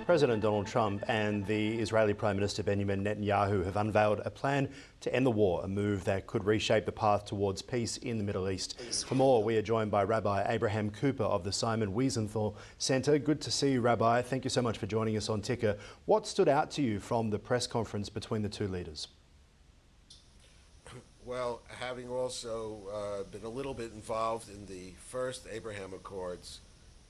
President Donald Trump and the Israeli Prime Minister Benjamin Netanyahu have unveiled a plan to end the war, a move that could reshape the path towards peace in the Middle East. For more, we are joined by Rabbi Abraham Cooper of the Simon Wiesenthal Center. Good to see you, Rabbi. Thank you so much for joining us on Ticker. What stood out to you from the press conference between the two leaders? Well, having also been a little bit involved in the first Abraham Accords,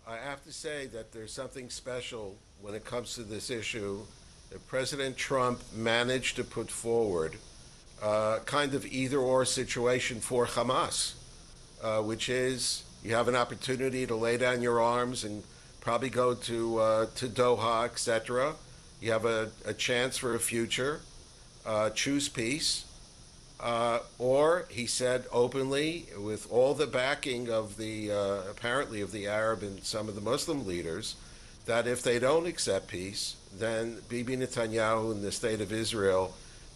I have to say that there's something special when it comes to this issue that President Trump managed to put forward kind of either-or situation for Hamas, which is you have an opportunity to lay down your arms and probably go to Doha, etc. You have a chance for a future, choose peace. Or he said openly, with all the backing of the apparently of the Arab and some of the Muslim leaders, that if they don't accept peace, then Bibi Netanyahu and the state of Israel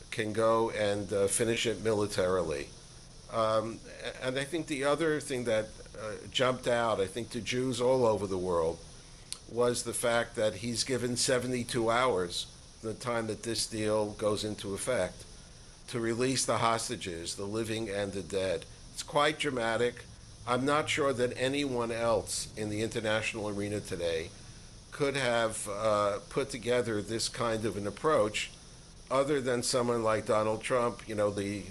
can go and finish it militarily. And I think the other thing that jumped out, I think, to Jews all over the world, was the fact that he's given 72 hours from the time that this deal goes into effect to release the hostages, the living and the dead. It's quite dramatic. I'm not sure that anyone else in the international arena today could have put together this kind of an approach other than someone like Donald Trump, you know, the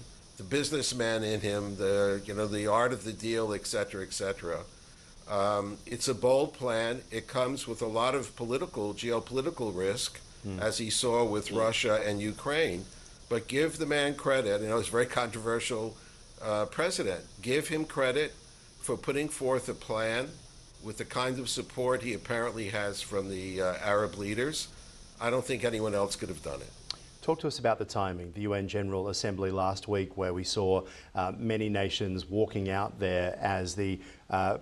businessman in him, the art of the deal, et cetera, et cetera. It's a bold plan. It comes with a lot of geopolitical risk, as he saw with Russia and Ukraine. But give the man credit. You know, he's a very controversial president. Give him credit for putting forth a plan with the kind of support he apparently has from the Arab leaders. I don't think anyone else could have done it. Talk to us about the timing. The UN General Assembly last week, where we saw many nations walking out there as the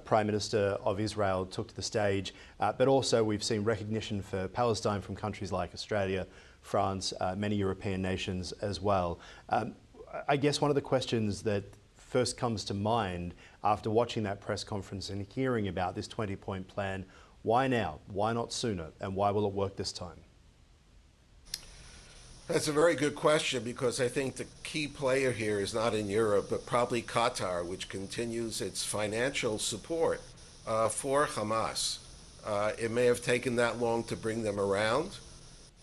Prime Minister of Israel took to the stage. But also we've seen recognition for Palestine from countries like Australia, France, many European nations as well. I guess one of the questions that first comes to mind after watching that press conference and hearing about this 20-point plan, why now? Why not sooner? And why will it work this time? That's a very good question, because I think the key player here is not in Europe, but probably Qatar, which continues its financial support for Hamas. It may have taken that long to bring them around.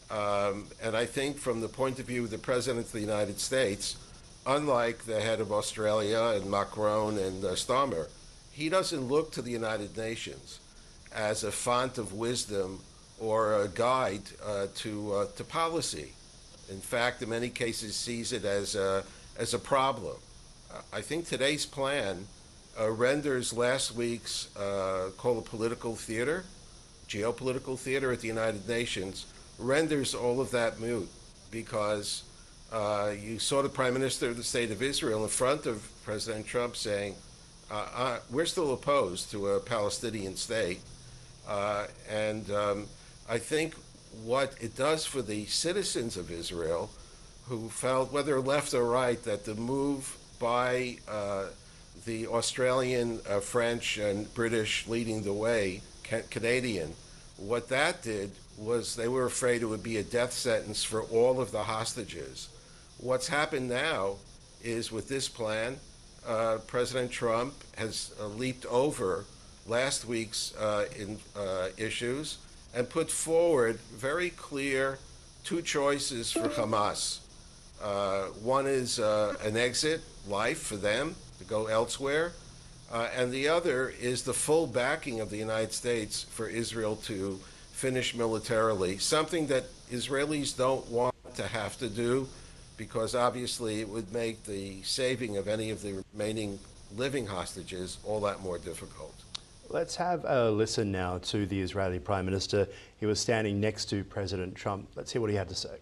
And I think from the point of view of the President of the United States, unlike the head of Australia and Macron and Starmer, he doesn't look to the United Nations as a font of wisdom or a guide to policy. In fact, in many cases, sees it as a problem. I think today's plan renders last week's call it political theater, geopolitical theater at the United Nations, renders all of that moot, because you saw the Prime Minister of the State of Israel in front of President Trump saying, we're still opposed to a Palestinian state. And I think what it does for the citizens of Israel, who felt, whether left or right, that the move by the Australian, French, and British leading the way, Canadian, what that did was they were afraid it would be a death sentence for all of the hostages. What's happened now is, with this plan, President Trump has leaped over last week's issues and put forward very clear two choices for Hamas. One is an exit life for them to go elsewhere, and the other is the full backing of the United States for Israel to finish militarily, something that Israelis don't want to have to do, because obviously it would make the saving of any of the remaining living hostages all that more difficult. Let's have a listen now to the Israeli Prime Minister. He was standing next to President Trump. Let's hear what he had to say.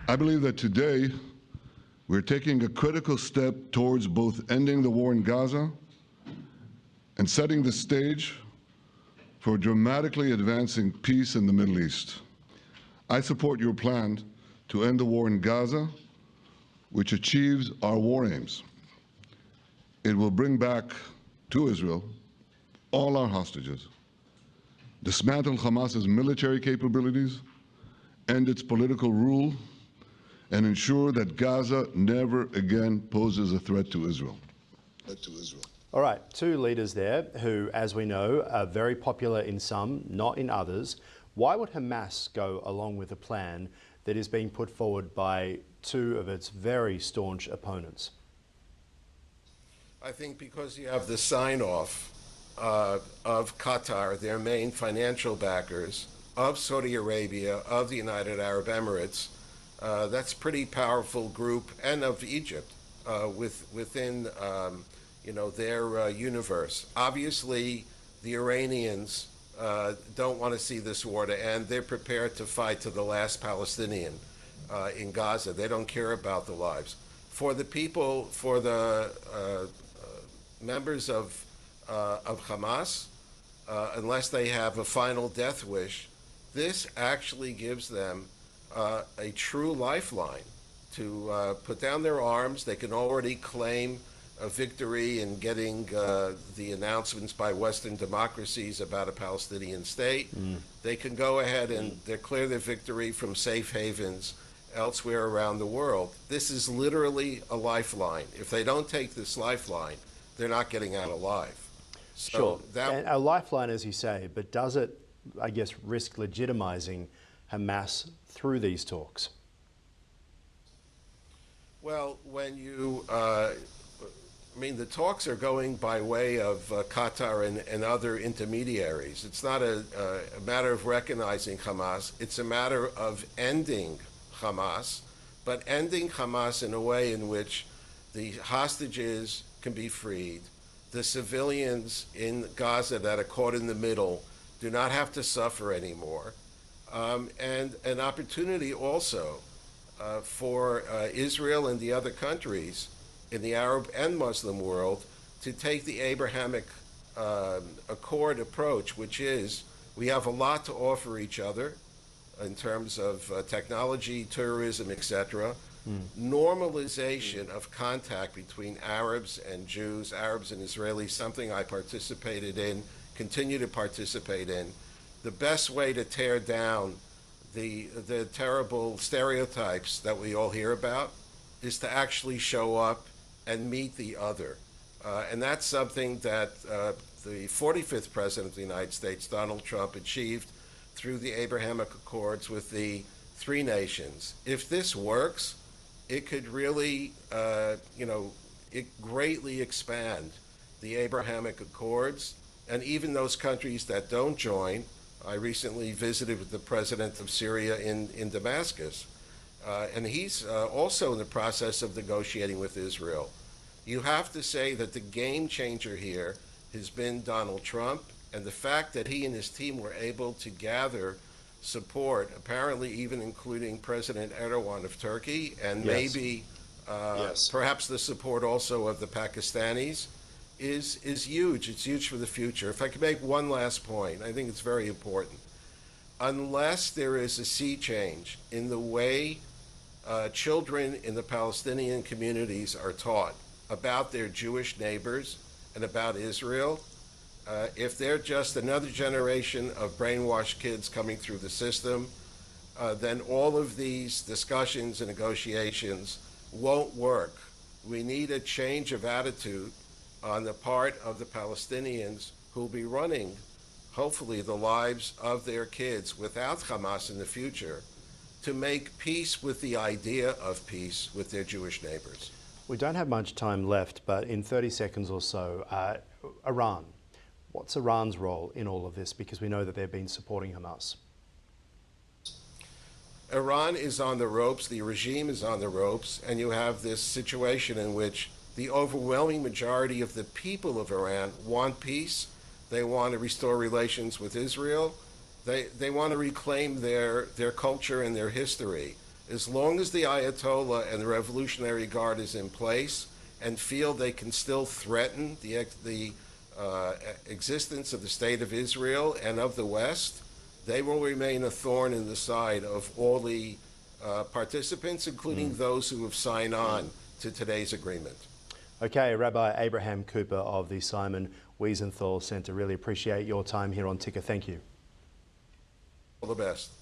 I believe that today we're taking a critical step towards both ending the war in Gaza and setting the stage for dramatically advancing peace in the Middle East. I support your plan to end the war in Gaza, which achieves our war aims. It will bring back to Israel all our hostages dismantle Hamas's military capabilities, end its political rule, and ensure that Gaza never again poses a threat to Israel. All right, two leaders there who, as we know, are very popular in some, not in others. Why would Hamas go along with a plan that is being put forward by two of its very staunch opponents? I think because you have the sign-off of Qatar, their main financial backers, of Saudi Arabia, of the United Arab Emirates, that's a pretty powerful group, and of Egypt within their universe. Obviously, the Iranians don't want to see this war to end. They're prepared to fight to the last Palestinian in Gaza. They don't care about the lives. For the people, for the members of Hamas, unless they have a final death wish, this actually gives them a true lifeline to put down their arms. They can already claim a victory in getting the announcements by Western democracies about a Palestinian state. They can go ahead and declare their victory from safe havens elsewhere around the world. This is literally a lifeline. If they don't take this lifeline, they're not getting out alive. So sure, and a lifeline, as you say, but does it, I guess, risk legitimizing Hamas through these talks? Well, when you, the talks are going by way of Qatar and other intermediaries. It's not a matter of recognizing Hamas. It's a matter of ending Hamas, but ending Hamas in a way in which the hostages can be freed. The civilians in Gaza that are caught in the middle do not have to suffer anymore. And an opportunity also for Israel and the other countries in the Arab and Muslim world to take the Abrahamic Accord approach, which is we have a lot to offer each other in terms of technology, tourism, etc. Normalization of contact between Arabs and Jews, Arabs and Israelis, something I participated in, continue to participate in. The best way to tear down the terrible stereotypes that we all hear about is to actually show up and meet the other. And that's something that the 45th President of the United States, Donald Trump, achieved through the Abrahamic Accords with the three nations. If this works, it could really, it greatly expand the Abrahamic Accords, and even those countries that don't join. I recently visited with the president of Syria in Damascus, and he's also in the process of negotiating with Israel. You have to say that the game changer here has been Donald Trump, and the fact that he and his team were able to gather support, apparently even including President Erdogan of Turkey, and maybe perhaps the support also of the Pakistanis, is huge. It's huge for the future. If I could make one last point, I think it's very important. Unless there is a sea change in the way children in the Palestinian communities are taught about their Jewish neighbors and about Israel, if they're just another generation of brainwashed kids coming through the system, then all of these discussions and negotiations won't work. We need a change of attitude on the part of the Palestinians who will be running, hopefully, the lives of their kids without Hamas in the future, to make peace with the idea of peace with their Jewish neighbors. We don't have much time left, but in 30 seconds or so, Iran. What's Iran's role in all of this? Because we know that they've been supporting Hamas. Iran is on the ropes, the regime is on the ropes, and you have this situation in which the overwhelming majority of the people of Iran want peace. They want to restore relations with Israel. They want to reclaim their culture and their history. As long as the Ayatollah and the Revolutionary Guard is in place and feel they can still threaten the existence of the State of Israel and of the West, they will remain a thorn in the side of all the participants, including those who have signed on to today's agreement. Okay, Rabbi Abraham Cooper of the Simon Wiesenthal Center, really appreciate your time here on Ticker. Thank you. the best.